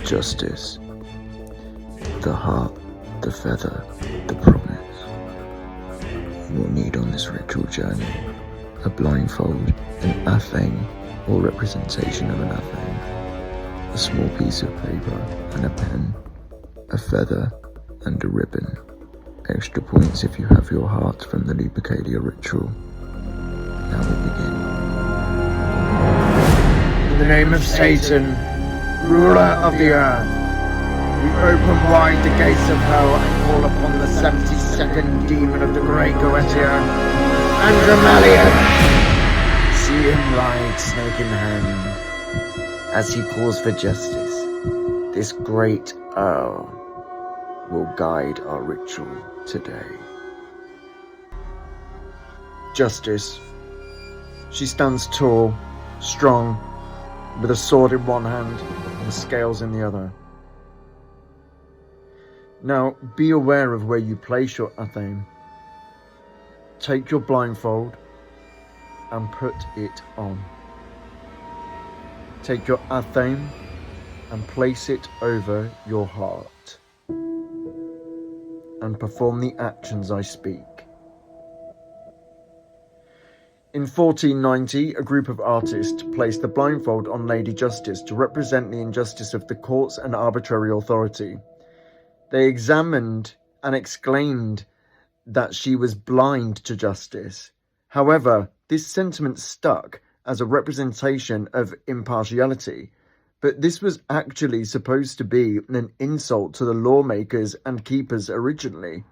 Justice, the heart, the feather, the promise. You will need on this ritual journey a blindfold, an athame or representation of an athame, a small piece of paper and a pen, a feather and a ribbon. Extra points if you have your heart from the Lupercalia ritual. Now we begin. In the name of Satan, ruler of the earth, we open wide the gates of hell and call upon the 72nd demon of the Grey Goetia, ANDROMALIUS. See him ride snake in hand as he calls for justice. This great Earl will guide our ritual today. Justice. She stands tall, strong, with a sword in one hand and scales in the other. Now, be aware of where you place your athame. Take your blindfold and put it on. Take your athame and place it over your heart. And perform the actions I speak. In 1490, a group of artists placed the blindfold on Lady Justice to represent the injustice of the courts and arbitrary authority. They examined and exclaimed that she was blind to justice. However, this sentiment stuck as a representation of impartiality, but this was actually supposed to be an insult to the lawmakers and keepers originally.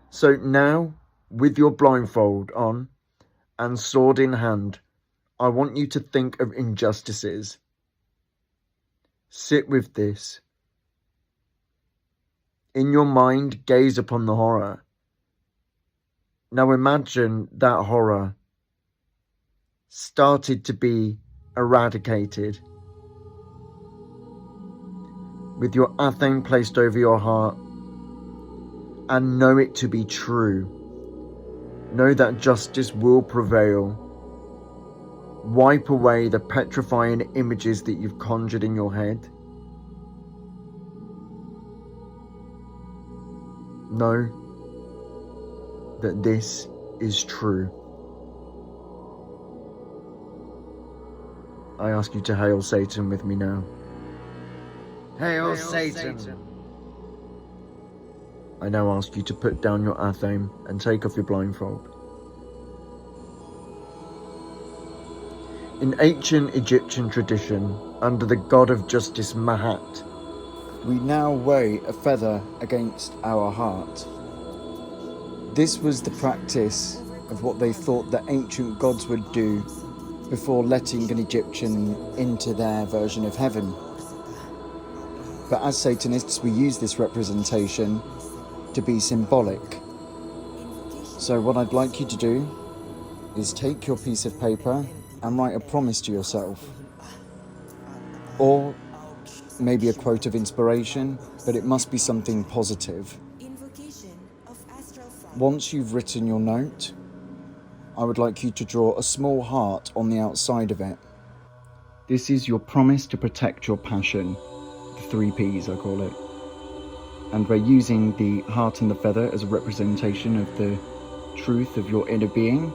So now, with your blindfold on and sword in hand, I want you to think of injustices. Sit with this. In your mind, gaze upon the horror. Now imagine that horror started to be eradicated. With your athame placed over your heart, and know it to be true. Know that justice will prevail. Wipe away the petrifying images that you've conjured in your head. Know that this is true. I ask you to hail Satan with me now. Hail Satan! I now ask you to put down your athame and take off your blindfold. In ancient Egyptian tradition, under the god of justice Mahat, we now weigh a feather against our heart. This was the practice of what they thought the ancient gods would do before letting an Egyptian into their version of heaven. But as Satanists, we use this representation to be symbolic. So what I'd like you to do is take your piece of paper and write a promise to yourself. Or maybe a quote of inspiration, but it must be something positive. Once you've written your note, I would like you to draw a small heart on the outside of it. This is your promise to protect your passion. The 3 Ps, I call it. And we're using the heart and the feather as a representation of the truth of your inner being.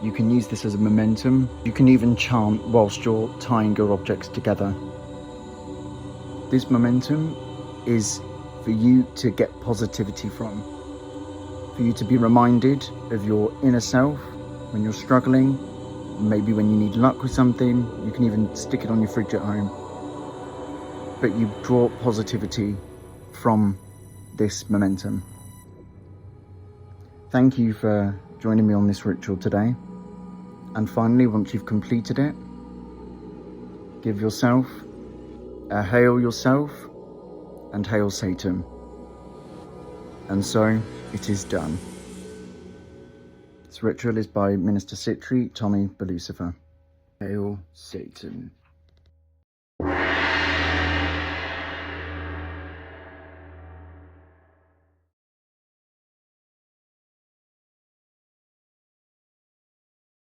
You can use this as a momentum. You can even chant whilst you're tying your objects together. This momentum is for you to get positivity from. For you to be reminded of your inner self when you're struggling. Maybe when you need luck with something. You can even stick it on your fridge at home. But you draw positivity from this momentum. Thank you for joining me on this ritual today. And finally, once you've completed it, give yourself a hail yourself and hail Satan. And so it is done. This ritual is by Minister Citri Tommy Belucifer. Hail Satan.